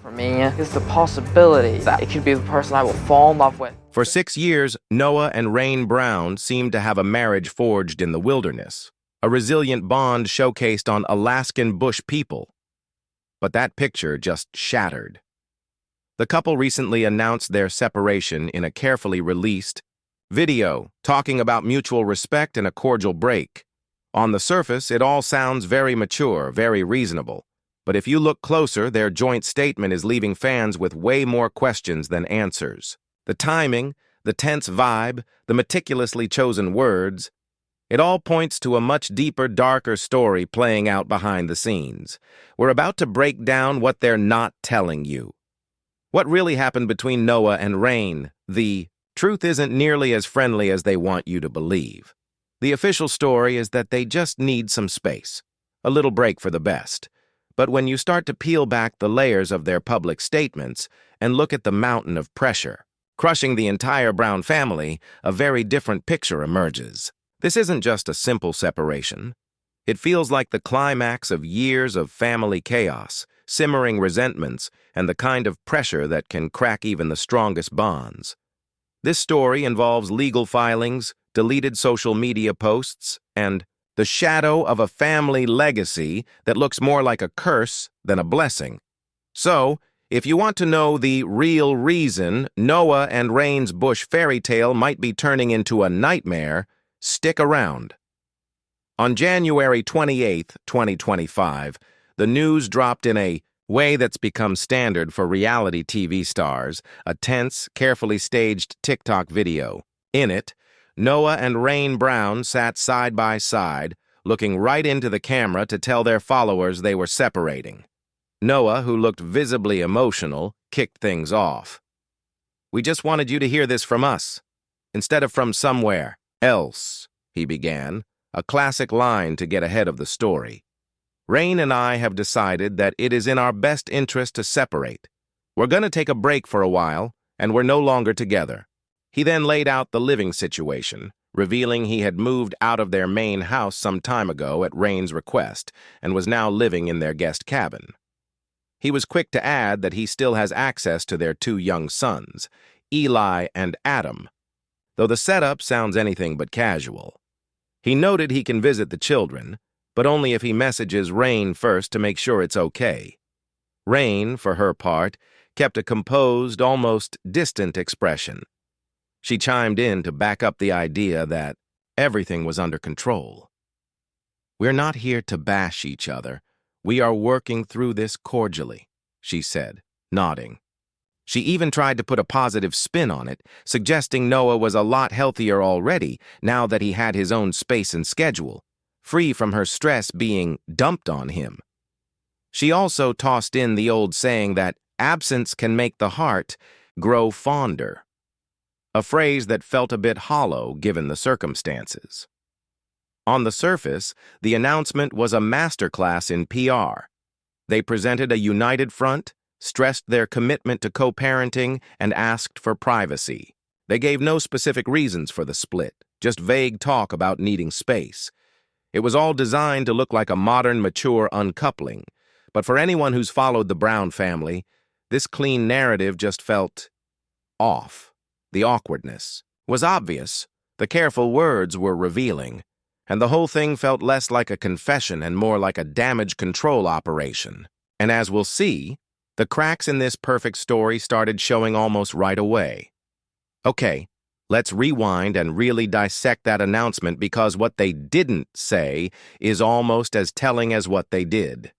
For me is the possibility that it could be the person I will fall in love with. For 6 years, Noah and Rain Brown seemed to have a marriage forged in the wilderness, a resilient bond showcased on Alaskan bush people. But that picture just shattered. The couple recently announced their separation in a carefully released video, talking about mutual respect and a cordial break. On the surface, it all sounds very mature, very reasonable. But if you look closer, their joint statement is leaving fans with way more questions than answers. The timing, the tense vibe, the meticulously chosen words, it all points to a much deeper, darker story playing out behind the scenes. We're about to break down what they're not telling you. What really happened between Noah and Rain? The truth isn't nearly as friendly as they want you to believe. The official story is that they just need some space, a little break for the best. But when you start to peel back the layers of their public statements and look at the mountain of pressure, crushing the entire Brown family, a very different picture emerges. This isn't just a simple separation. It feels like the climax of years of family chaos, simmering resentments, and the kind of pressure that can crack even the strongest bonds. This story involves legal filings, deleted social media posts, and the shadow of a family legacy that looks more like a curse than a blessing. So, if you want to know the real reason Noah and Rain's bush fairy tale might be turning into a nightmare, stick around. On January 28, 2025, the news dropped in a way that's become standard for reality TV stars, a tense, carefully staged TikTok video. In it, Noah and Rain Brown sat side by side, looking right into the camera to tell their followers they were separating. Noah, who looked visibly emotional, kicked things off. "We just wanted you to hear this from us, instead of from somewhere else," he began, a classic line to get ahead of the story. "Rain and I have decided that it is in our best interest to separate. We're going to take a break for a while, and we're no longer together." He then laid out the living situation, revealing he had moved out of their main house some time ago at Rain's request and was now living in their guest cabin. He was quick to add that he still has access to their 2 young sons, Eli and Adam, though the setup sounds anything but casual. He noted he can visit the children, but only if he messages Rain first to make sure it's okay. Rain, for her part, kept a composed, almost distant expression. She chimed in to back up the idea that everything was under control. "We're not here to bash each other. We are working through this cordially," she said, nodding. She even tried to put a positive spin on it, suggesting Noah was a lot healthier already now that he had his own space and schedule, free from her stress being dumped on him. She also tossed in the old saying that absence can make the heart grow fonder, a phrase that felt a bit hollow given the circumstances. On the surface, the announcement was a masterclass in PR. They presented a united front, stressed their commitment to co-parenting, and asked for privacy. They gave no specific reasons for the split, just vague talk about needing space. It was all designed to look like a modern, mature uncoupling, but for anyone who's followed the Brown family, this clean narrative just felt off. The awkwardness was obvious, the careful words were revealing, and the whole thing felt less like a confession and more like a damage control operation. And as we'll see, the cracks in this perfect story started showing almost right away. Okay, let's rewind and really dissect that announcement, because what they didn't say is almost as telling as what they did.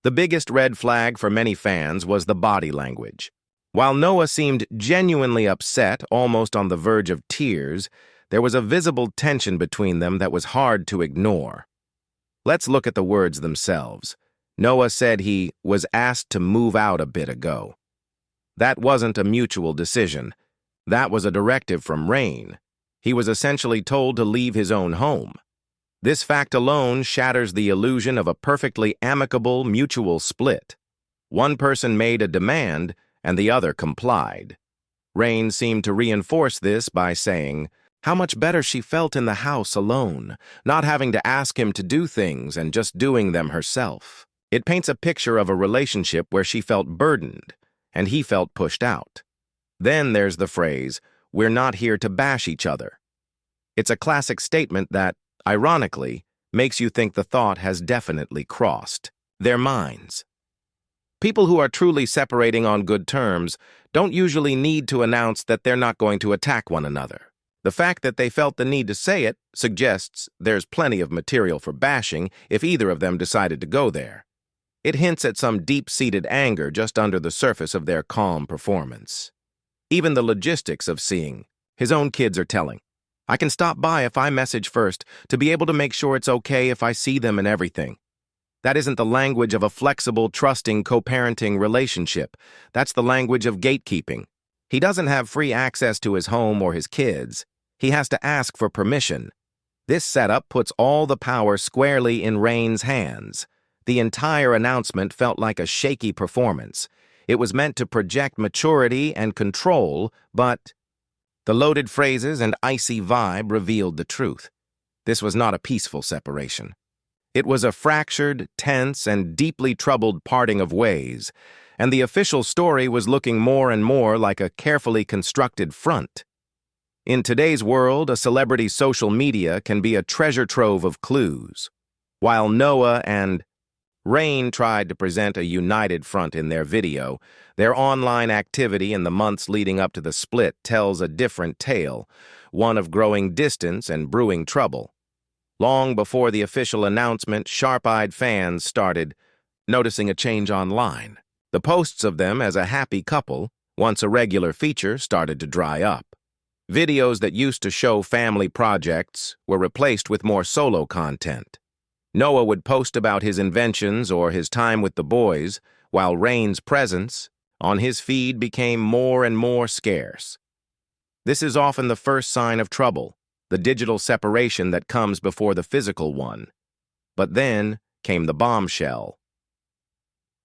The biggest red flag for many fans was the body language. While Noah seemed genuinely upset, almost on the verge of tears, there was a visible tension between them that was hard to ignore. Let's look at the words themselves. Noah said he was asked to move out a bit ago. That wasn't a mutual decision. That was a directive from Rain. He was essentially told to leave his own home. This fact alone shatters the illusion of a perfectly amicable mutual split. One person made a demand, and the other complied. Rain seemed to reinforce this by saying how much better she felt in the house alone, not having to ask him to do things and just doing them herself. It paints a picture of a relationship where she felt burdened and he felt pushed out. Then there's the phrase, "We're not here to bash each other." It's a classic statement that, ironically, makes you think the thought has definitely crossed their minds. People who are truly separating on good terms don't usually need to announce that they're not going to attack one another. The fact that they felt the need to say it suggests there's plenty of material for bashing if either of them decided to go there. It hints at some deep-seated anger just under the surface of their calm performance. Even the logistics of seeing, his own kids are telling, "I can stop by if I message first to be able to make sure it's okay if I see them and everything." That isn't the language of a flexible, trusting, co-parenting relationship. That's the language of gatekeeping. He doesn't have free access to his home or his kids. He has to ask for permission. This setup puts all the power squarely in Rain's hands. The entire announcement felt like a shaky performance. It was meant to project maturity and control, but the loaded phrases and icy vibe revealed the truth. This was not a peaceful separation. It was a fractured, tense, and deeply troubled parting of ways, and the official story was looking more and more like a carefully constructed front. In today's world, a celebrity's social media can be a treasure trove of clues. While Noah and Rain tried to present a united front in their video, their online activity in the months leading up to the split tells a different tale, one of growing distance and brewing trouble. Long before the official announcement, sharp-eyed fans started noticing a change online. The posts of them as a happy couple, once a regular feature, started to dry up. Videos that used to show family projects were replaced with more solo content. Noah would post about his inventions or his time with the boys, while Rain's presence on his feed became more and more scarce. This is often the first sign of trouble, the digital separation that comes before the physical one. But then came the bombshell.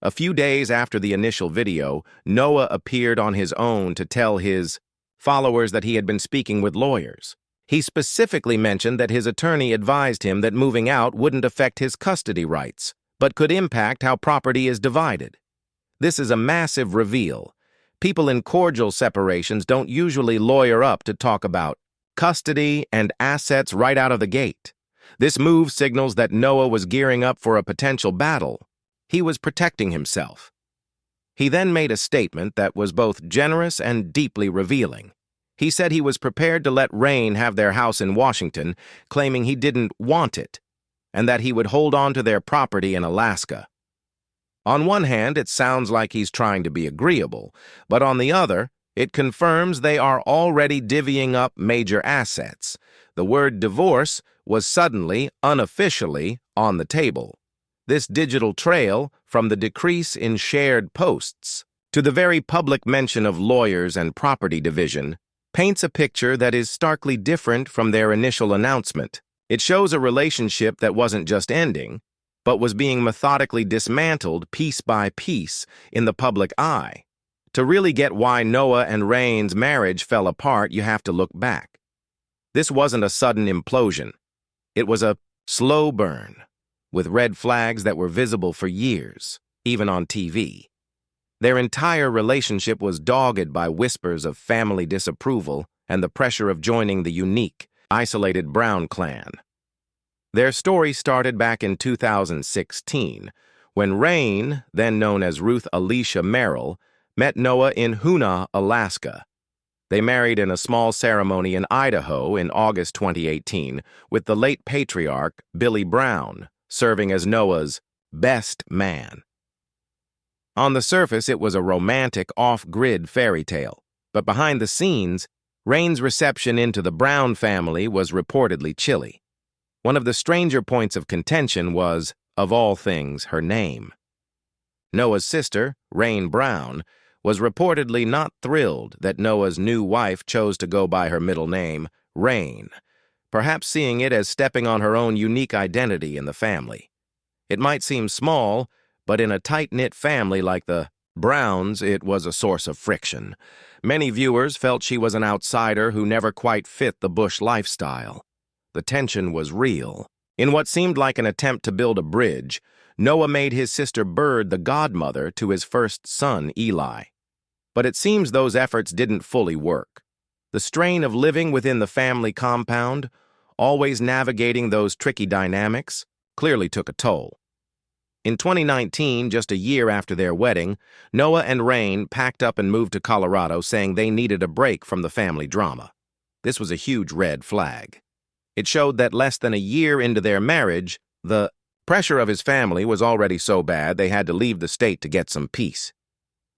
A few days after the initial video, Noah appeared on his own to tell his followers that he had been speaking with lawyers. He specifically mentioned that his attorney advised him that moving out wouldn't affect his custody rights, but could impact how property is divided. This is a massive reveal. People in cordial separations don't usually lawyer up to talk about custody and assets right out of the gate. This move signals that Noah was gearing up for a potential battle. He was protecting himself. He then made a statement that was both generous and deeply revealing. He said he was prepared to let Rain have their house in Washington, claiming he didn't want it, and that he would hold on to their property in Alaska. On one hand, it sounds like he's trying to be agreeable, but on the other, it confirms they are already divvying up major assets. The word divorce was suddenly, unofficially, on the table. This digital trail, from the decrease in shared posts to the very public mention of lawyers and property division, paints a picture that is starkly different from their initial announcement. It shows a relationship that wasn't just ending, but was being methodically dismantled piece by piece in the public eye. To really get why Noah and Rain's marriage fell apart, you have to look back. This wasn't a sudden implosion. It was a slow burn, with red flags that were visible for years, even on TV. Their entire relationship was dogged by whispers of family disapproval and the pressure of joining the unique, isolated Brown clan. Their story started back in 2016, when Rain, then known as Ruth Alicia Merrill, met Noah in Hoonah, Alaska. They married in a small ceremony in Idaho in August 2018, with the late patriarch, Billy Brown, serving as Noah's best man. On the surface, it was a romantic, off-grid fairy tale, but behind the scenes, Rain's reception into the Brown family was reportedly chilly. One of the stranger points of contention was, of all things, her name. Noah's sister, Rain Brown, was reportedly not thrilled that Noah's new wife chose to go by her middle name, Rain, perhaps seeing it as stepping on her own unique identity in the family. It might seem small, but in a tight-knit family like the Browns, it was a source of friction. Many viewers felt she was an outsider who never quite fit the Bush lifestyle. The tension was real. In what seemed like an attempt to build a bridge, Noah made his sister Bird the godmother to his first son, Eli. But it seems those efforts didn't fully work. The strain of living within the family compound, always navigating those tricky dynamics, clearly took a toll. In 2019, just a year after their wedding, Noah and Rain packed up and moved to Colorado, saying they needed a break from the family drama. This was a huge red flag. It showed that less than a year into their marriage, the pressure of his family was already so bad they had to leave the state to get some peace.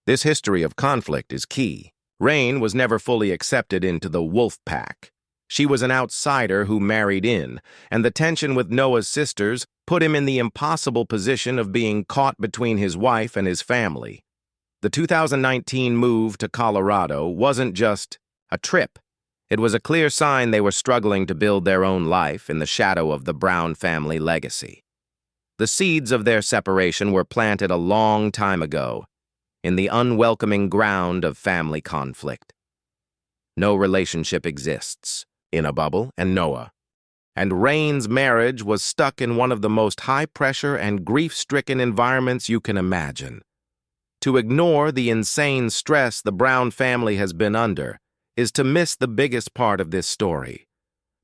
This history of conflict is key. Rain was never fully accepted into the wolf pack. She was an outsider who married in, and the tension with Noah's sisters put him in the impossible position of being caught between his wife and his family. The 2019 move to Colorado wasn't just a trip. It was a clear sign they were struggling to build their own life in the shadow of the Brown family legacy. The seeds of their separation were planted a long time ago, in the unwelcoming ground of family conflict. No relationship exists in a bubble, and Noah. And Rain's marriage was stuck in one of the most high-pressure and grief-stricken environments you can imagine. To ignore the insane stress the Brown family has been under is to miss the biggest part of this story.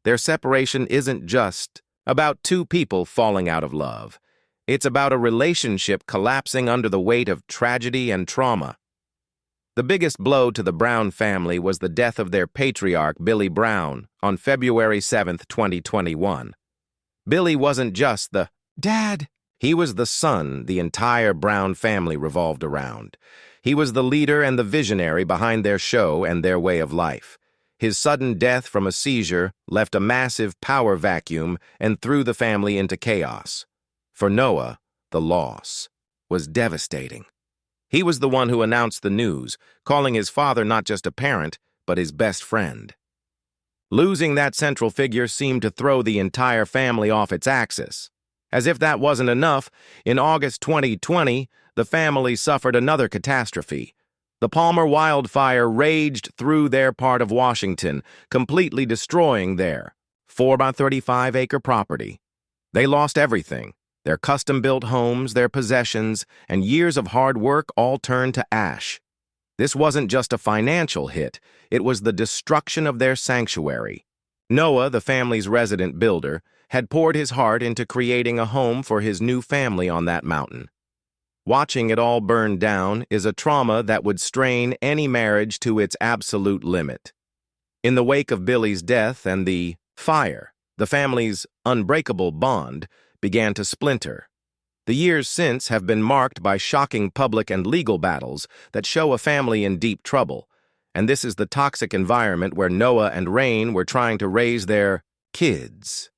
Their separation isn't just about two people falling out of love. It's about a relationship collapsing under the weight of tragedy and trauma. The biggest blow to the Brown family was the death of their patriarch, Billy Brown, on February 7, 2021. Billy wasn't just the dad. He was the son the entire Brown family revolved around. He was the leader and the visionary behind their show and their way of life. His sudden death from a seizure left a massive power vacuum and threw the family into chaos. For Noah, the loss was devastating. He was the one who announced the news, calling his father not just a parent, but his best friend. Losing that central figure seemed to throw the entire family off its axis. As if that wasn't enough, in August 2020, the family suffered another catastrophe. The Palmer wildfire raged through their part of Washington, completely destroying their 4-by-35-acre property. They lost everything. Their custom-built homes, their possessions, and years of hard work all turned to ash. This wasn't just a financial hit, it was the destruction of their sanctuary. Noah, the family's resident builder, had poured his heart into creating a home for his new family on that mountain. Watching it all burn down is a trauma that would strain any marriage to its absolute limit. In the wake of Billy's death and the fire, the family's unbreakable bond began to splinter. The years since have been marked by shocking public and legal battles that show a family in deep trouble, and this is the toxic environment where Noah and Rain were trying to raise their kids.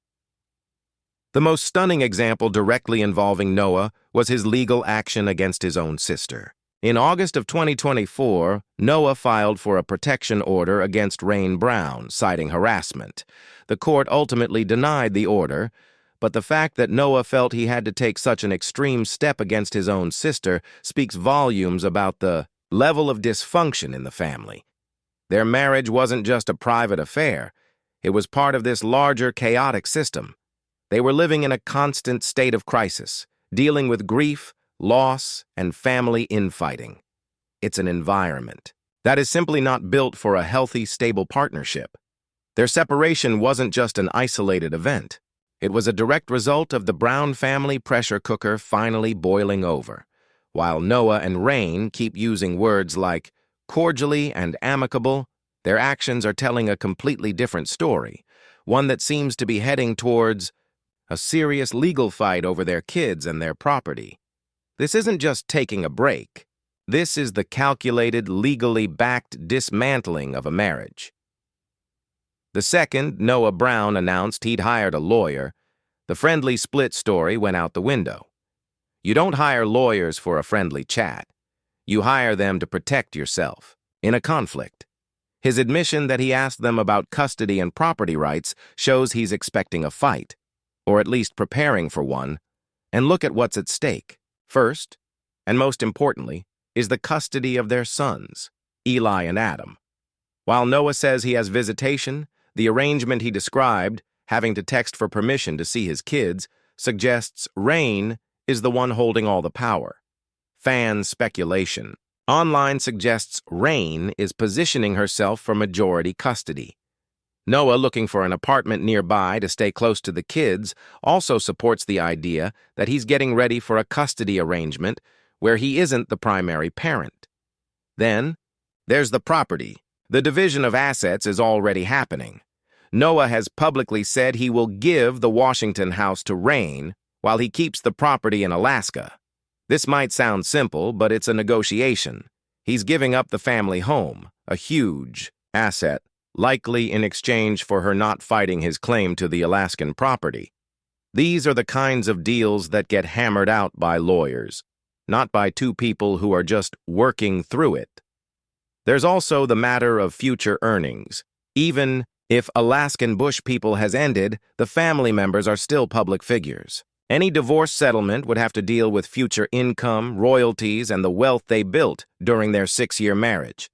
The most stunning example directly involving Noah was his legal action against his own sister. In August of 2024, Noah filed for a protection order against Rain Brown, citing harassment. The court ultimately denied the order, but the fact that Noah felt he had to take such an extreme step against his own sister speaks volumes about the level of dysfunction in the family. Their marriage wasn't just a private affair. It was part of this larger chaotic system. They were living in a constant state of crisis, dealing with grief, loss, and family infighting. It's an environment that is simply not built for a healthy, stable partnership. Their separation wasn't just an isolated event. It was a direct result of the Brown family pressure cooker finally boiling over. While Noah and Rain keep using words like cordially and amicable, their actions are telling a completely different story, one that seems to be heading towards a serious legal fight over their kids and their property. This isn't just taking a break. This is the calculated, legally backed dismantling of a marriage. The second Noah Brown announced he'd hired a lawyer, the friendly split story went out the window. You don't hire lawyers for a friendly chat. You hire them to protect yourself in a conflict. His admission that he asked them about custody and property rights shows he's expecting a fight, or at least preparing for one. And look at what's at stake. First, and most importantly, is the custody of their sons, Eli and Adam. While Noah says he has visitation, the arrangement he described, having to text for permission to see his kids, suggests Rain is the one holding all the power? Fan speculation. Online suggests Rain is positioning herself for majority custody. Noah, looking for an apartment nearby to stay close to the kids, also supports the idea that he's getting ready for a custody arrangement where he isn't the primary parent. Then, there's the property. The division of assets is already happening. Noah has publicly said he will give the Washington house to Rain while he keeps the property in Alaska. This might sound simple, but it's a negotiation. He's giving up the family home, a huge asset, likely in exchange for her not fighting his claim to the Alaskan property. These are the kinds of deals that get hammered out by lawyers, not by two people who are just working through it. There's also the matter of future earnings. Even if Alaskan Bush people has ended, the family members are still public figures. Any divorce settlement would have to deal with future income, royalties, and the wealth they built during their 6-year marriage,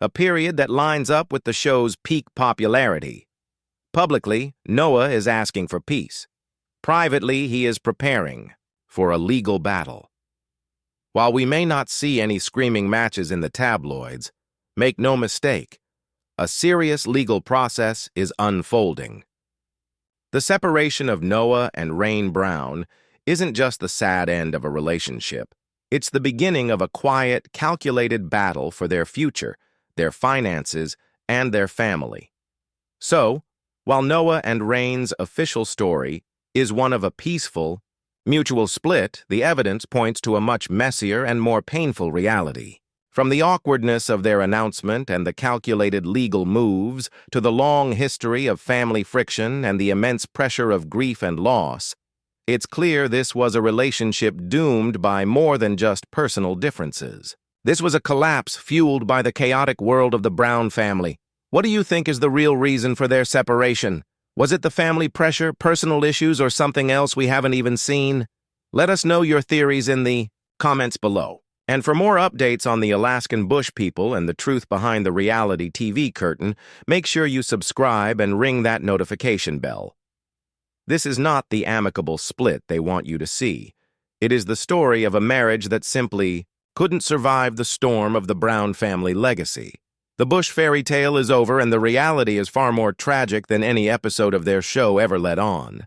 a period that lines up with the show's peak popularity. Publicly, Noah is asking for peace. Privately, he is preparing for a legal battle. While we may not see any screaming matches in the tabloids, make no mistake, a serious legal process is unfolding. The separation of Noah and Rain Brown isn't just the sad end of a relationship. It's the beginning of a quiet, calculated battle for their future, their finances, and their family. So, while Noah and Rain's official story is one of a peaceful, mutual split, the evidence points to a much messier and more painful reality. From the awkwardness of their announcement and the calculated legal moves to the long history of family friction and the immense pressure of grief and loss, it's clear this was a relationship doomed by more than just personal differences. This was a collapse fueled by the chaotic world of the Brown family. What do you think is the real reason for their separation? Was it the family pressure, personal issues, or something else we haven't even seen? Let us know your theories in the comments below. And for more updates on the Alaskan Bush people and the truth behind the reality TV curtain, make sure you subscribe and ring that notification bell. This is not the amicable split they want you to see. It is the story of a marriage that simply couldn't survive the storm of the Brown family legacy. The Bush fairy tale is over, and the reality is far more tragic than any episode of their show ever let on.